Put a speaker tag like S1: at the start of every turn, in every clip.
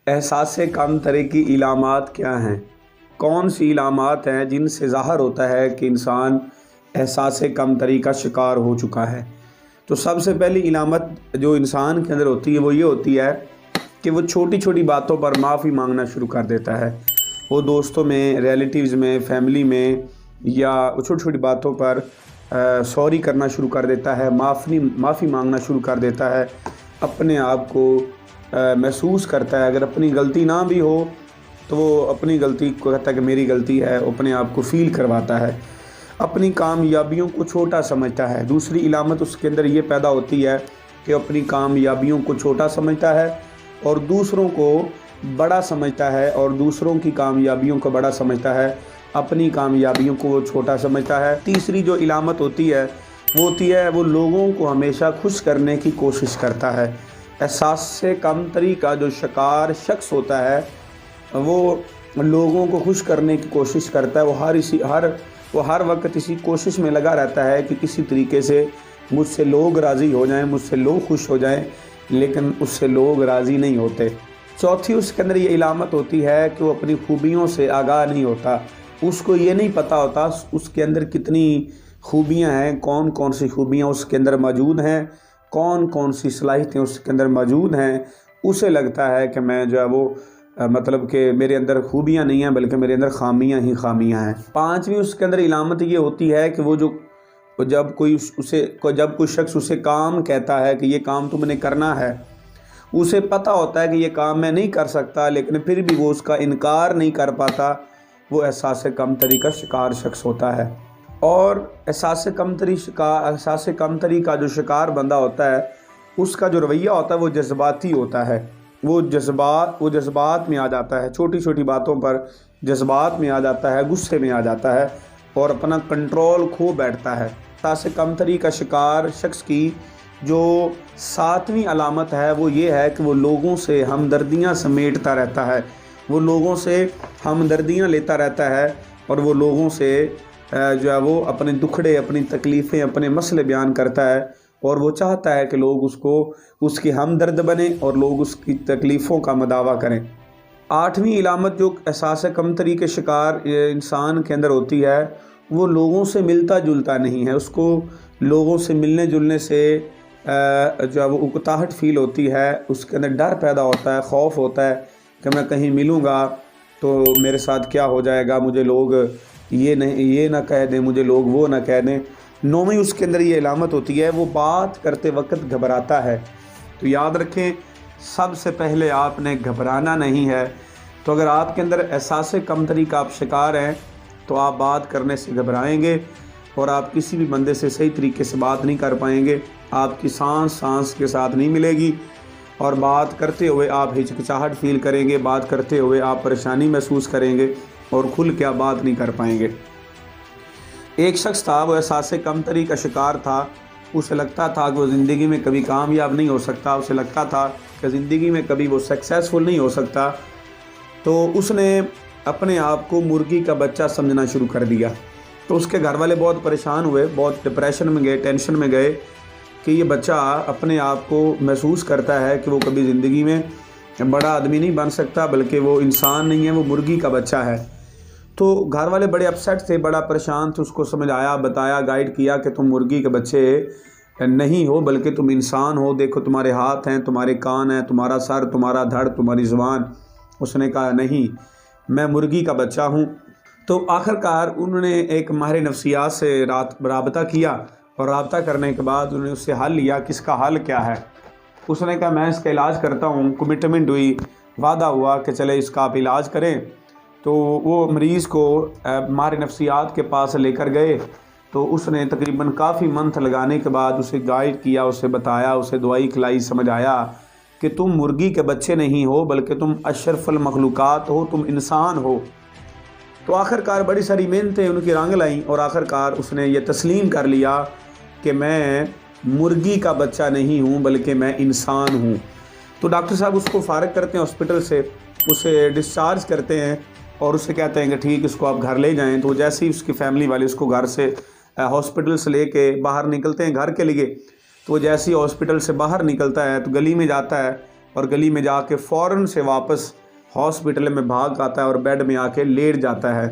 S1: احساس کم تری کی علامات کیا ہیں؟ کون سی علامات ہیں جن سے ظاہر ہوتا ہے کہ انسان احساس کم تری کا شکار ہو چکا ہے؟ تو سب سے پہلی علامت جو انسان کے اندر ہوتی ہے وہ یہ ہوتی ہے کہ وہ چھوٹی چھوٹی باتوں پر معافی مانگنا شروع کر دیتا ہے۔ وہ دوستوں میں، ریلیٹیوز میں، فیملی میں یا چھوٹی چھوٹی باتوں پر سوری کرنا شروع کر دیتا ہے، معافی مانگنا شروع کر دیتا ہے، اپنے آپ کو محسوس کرتا ہے۔ اگر اپنی غلطی نہ بھی ہو تو وہ اپنی غلطی کو کہتا ہے کہ میری غلطی ہے، اپنے آپ کو فیل کرواتا ہے، اپنی کامیابیوں کو چھوٹا سمجھتا ہے۔ دوسری علامت اس کے اندر یہ پیدا ہوتی ہے کہ اپنی کامیابیوں کو چھوٹا سمجھتا ہے اور دوسروں کو بڑا سمجھتا ہے، اور دوسروں کی کامیابیوں کو بڑا سمجھتا ہے، اپنی کامیابیوں کو وہ چھوٹا سمجھتا ہے۔ تیسری جو علامت ہوتی ہے وہ لوگوں کو ہمیشہ خوش کرنے کی کوشش کرتا ہے۔ احساس سے کم تری کا جو شکار شخص ہوتا ہے وہ لوگوں کو خوش کرنے کی کوشش کرتا ہے۔ وہ ہر وقت اسی کوشش میں لگا رہتا ہے کہ کسی طریقے سے مجھ سے لوگ راضی ہو جائیں، مجھ سے لوگ خوش ہو جائیں، لیکن اس سے لوگ راضی نہیں ہوتے۔ چوتھی اس کے اندر یہ علامت ہوتی ہے کہ وہ اپنی خوبیوں سے آگاہ نہیں ہوتا۔ اس کو یہ نہیں پتہ ہوتا اس کے اندر کتنی خوبیاں ہیں، کون کون سی خوبیاں اس کے اندر موجود ہیں، کون کون سی صلاحیتیں اس کے اندر موجود ہیں۔ اسے لگتا ہے کہ میں جو ہے وہ مطلب کہ میرے اندر خوبیاں نہیں ہیں بلکہ میرے اندر خامیاں ہی خامیاں ہیں۔ پانچویں اس کے اندر علامت یہ ہوتی ہے کہ جب کوئی شخص اسے کام کہتا ہے کہ یہ کام تم نے کرنا ہے، اسے پتہ ہوتا ہے کہ یہ کام میں نہیں کر سکتا، لیکن پھر بھی وہ اس کا انکار نہیں کر پاتا، وہ احساس کم تری کا شکار شخص ہوتا ہے۔ اور احساس کم تری کا جو شکار بندہ ہوتا ہے اس کا جو رویہ ہوتا ہے وہ جذباتی ہوتا ہے۔ وہ جذبات میں آ جاتا ہے، چھوٹی چھوٹی باتوں پر جذبات میں آ جاتا ہے، غصے میں آ جاتا ہے اور اپنا کنٹرول کھو بیٹھتا ہے۔ احساس کم تری کا شکار شخص کی جو ساتویں علامت ہے وہ یہ ہے کہ وہ لوگوں سے ہمدردیاں سمیٹتا رہتا ہے، وہ لوگوں سے ہمدردیاں لیتا رہتا ہے، اور وہ لوگوں سے جو ہے وہ اپنے دکھڑے، اپنی تکلیفیں، اپنے مسئلے بیان کرتا ہے، اور وہ چاہتا ہے کہ لوگ اس کی ہمدرد بنیں اور لوگ اس کی تکلیفوں کا مداوع کریں۔ آٹھویں علامت جو احساس کم تری کے شکار انسان کے اندر ہوتی ہے وہ لوگوں سے ملتا جلتا نہیں ہے۔ اس کو لوگوں سے ملنے جلنے سے جو ہے وہ اکتاہٹ فیل ہوتی ہے، اس کے اندر ڈر پیدا ہوتا ہے، خوف ہوتا ہے کہ میں کہیں ملوں گا تو میرے ساتھ کیا ہو جائے گا، مجھے لوگ یہ نہ کہہ دیں، مجھے لوگ وہ نہ کہہ دیں۔ نویں اس کے اندر یہ علامت ہوتی ہے وہ بات کرتے وقت گھبراتا ہے۔ تو یاد رکھیں، سب سے پہلے آپ نے گھبرانا نہیں ہے۔ تو اگر آپ کے اندر احساس کم تری کا آپ شکار ہیں تو آپ بات کرنے سے گھبرائیں گے اور آپ کسی بھی بندے سے صحیح طریقے سے بات نہیں کر پائیں گے، آپ کی سانس کے ساتھ نہیں ملے گی، اور بات کرتے ہوئے آپ ہچکچاہٹ فیل کریں گے، بات کرتے ہوئے آپ پریشانی محسوس کریں گے اور کھل کے آپ بات نہیں کر پائیں گے۔ ایک شخص تھا، وہ احساس کم تری کا شکار تھا۔ اسے لگتا تھا کہ وہ زندگی میں کبھی کامیاب نہیں ہو سکتا، اسے لگتا تھا کہ زندگی میں کبھی وہ سکسیسفل نہیں ہو سکتا۔ تو اس نے اپنے آپ کو مرغی کا بچہ سمجھنا شروع کر دیا۔ تو اس کے گھر والے بہت پریشان ہوئے، بہت ڈپریشن میں گئے، ٹینشن میں گئے کہ یہ بچہ اپنے آپ کو محسوس کرتا ہے کہ وہ کبھی زندگی میں بڑا آدمی نہیں بن سکتا، بلکہ وہ انسان نہیں ہے، وہ مرغی کا بچہ ہے۔ تو گھر والے بڑے اپسیٹ تھے، بڑا پریشان تھے، اس کو سمجھایا، بتایا، گائیڈ کیا کہ تم مرغی کے بچے نہیں ہو بلکہ تم انسان ہو، دیکھو تمہارے ہاتھ ہیں، تمہارے کان ہیں، تمہارا سر، تمہارا دھڑ، تمہاری زبان۔ اس نے کہا نہیں، میں مرغی کا بچہ ہوں۔ تو آخر کار انہوں نے ایک ماہر نفسیات سے رابطہ کیا، اور رابطہ کرنے کے بعد انہوں نے اس سے حل لیا کہ اس کا حل کیا ہے۔ اس نے کہا میں اس کا علاج کرتا ہوں، کمٹمنٹ ہوئی، وعدہ ہوا کہ چلے اس کا آپ علاج کریں۔ تو وہ مریض کو ماہر نفسیات کے پاس لے کر گئے، تو اس نے تقریباً کافی منتھ لگانے کے بعد اسے گائیڈ کیا، اسے بتایا، اسے دوائی کھلائی، سمجھایا کہ تم مرغی کے بچے نہیں ہو بلکہ تم اشرف المخلوقات ہو، تم انسان ہو۔ تو آخر کار بڑی ساری محنتیں ان کی رنگ لائیں، اور آخر کار اس نے یہ تسلیم کر لیا کہ میں مرغی کا بچہ نہیں ہوں بلکہ میں انسان ہوں۔ تو ڈاکٹر صاحب اس کو فارغ کرتے ہیں ہاسپٹل سے، اسے ڈسچارج کرتے ہیں اور اسے کہتے ہیں کہ ٹھیک، اس کو آپ گھر لے جائیں۔ تو جیسے ہی اس کی فیملی والے اس کو گھر سے ہاسپٹل سے لے کے باہر نکلتے ہیں گھر کے لیے، تو جیسے ہی ہاسپٹل سے باہر نکلتا ہے تو گلی میں جاتا ہے اور گلی میں جا کے فوراً سے واپس ہاسپٹل میں بھاگ آتا ہے اور بیڈ میں آ کے لیٹ جاتا ہے۔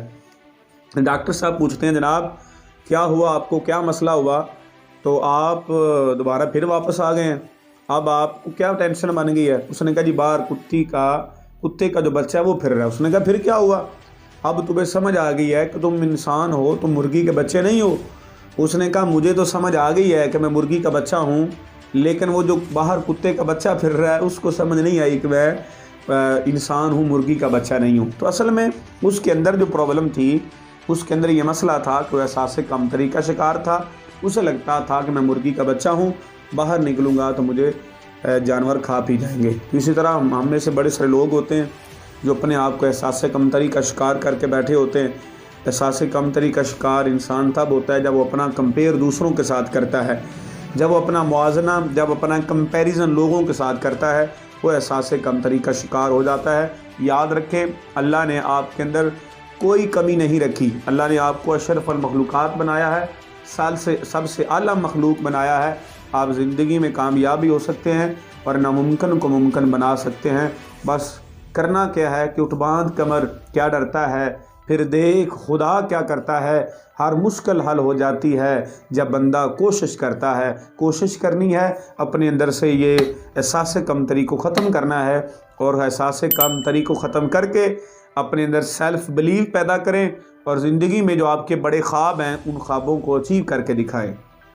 S1: ڈاکٹر صاحب پوچھتے ہیں جناب کیا ہوا آپ کو، کیا مسئلہ ہوا؟ تو آپ دوبارہ پھر واپس آ گئے ہیں، اب آپ کو کیا ٹینشن بن گئی ہے؟ اس نے کہا جی باہر کتے کا جو بچہ ہے وہ پھر رہا ہے۔ اس نے کہا پھر کیا ہوا؟ اب تمہیں سمجھ آ گئی ہے کہ تم انسان ہو، تم مرغی کے بچے نہیں ہو۔ اس نے کہا مجھے تو سمجھ آ گئی ہے کہ میں مرغی کا بچہ ہوں، لیکن وہ جو باہر کتے کا بچہ پھر رہا ہے اس کو سمجھ نہیں آئی کہ میں انسان ہوں، مرغی کا بچہ نہیں ہوں۔ تو اصل میں اس کے اندر جو پرابلم تھی، اس کے اندر یہ مسئلہ تھا کہ وہ احساس کمتری کا شکار تھا۔ اسے لگتا تھا کہ میں مرغی کا بچہ ہوں، باہر نکلوں گا تو مجھے جانور کھا پی جائیں گے۔ اسی طرح ہم میں سے بڑے سارے لوگ ہوتے ہیں جو اپنے آپ کو احساس کمتری کا شکار کر کے بیٹھے ہوتے ہیں۔ احساس کمتری کا شکار انسان تب ہوتا ہے جب وہ اپنا کمپیئر دوسروں کے ساتھ کرتا ہے، جب وہ اپنا موازنہ، جب اپنا کمپیریزن لوگوں کے ساتھ کرتا ہے، وہ احساس کمتری کا شکار ہو جاتا ہے۔ یاد رکھیں اللہ نے آپ کے اندر کوئی کمی نہیں رکھی۔ اللہ نے آپ کو اشرف المخلوقات بنایا ہے، سب سے اعلیٰ مخلوق بنایا ہے۔ آپ زندگی میں کامیاب بھی ہو سکتے ہیں اور ناممکن کو ممکن بنا سکتے ہیں۔ بس کرنا کیا ہے کہ اٹھ باندھ کمر، کیا ڈرتا ہے، پھر دیکھ خدا کیا کرتا ہے۔ ہر مشکل حل ہو جاتی ہے جب بندہ کوشش کرتا ہے۔ کوشش کرنی ہے، اپنے اندر سے یہ احساس کمتری کو ختم کرنا ہے، اور احساس کمتری کو ختم کر کے اپنے اندر سیلف بلیو پیدا کریں، اور زندگی میں جو آپ کے بڑے خواب ہیں ان خوابوں کو اچیو کر کے دکھائیں۔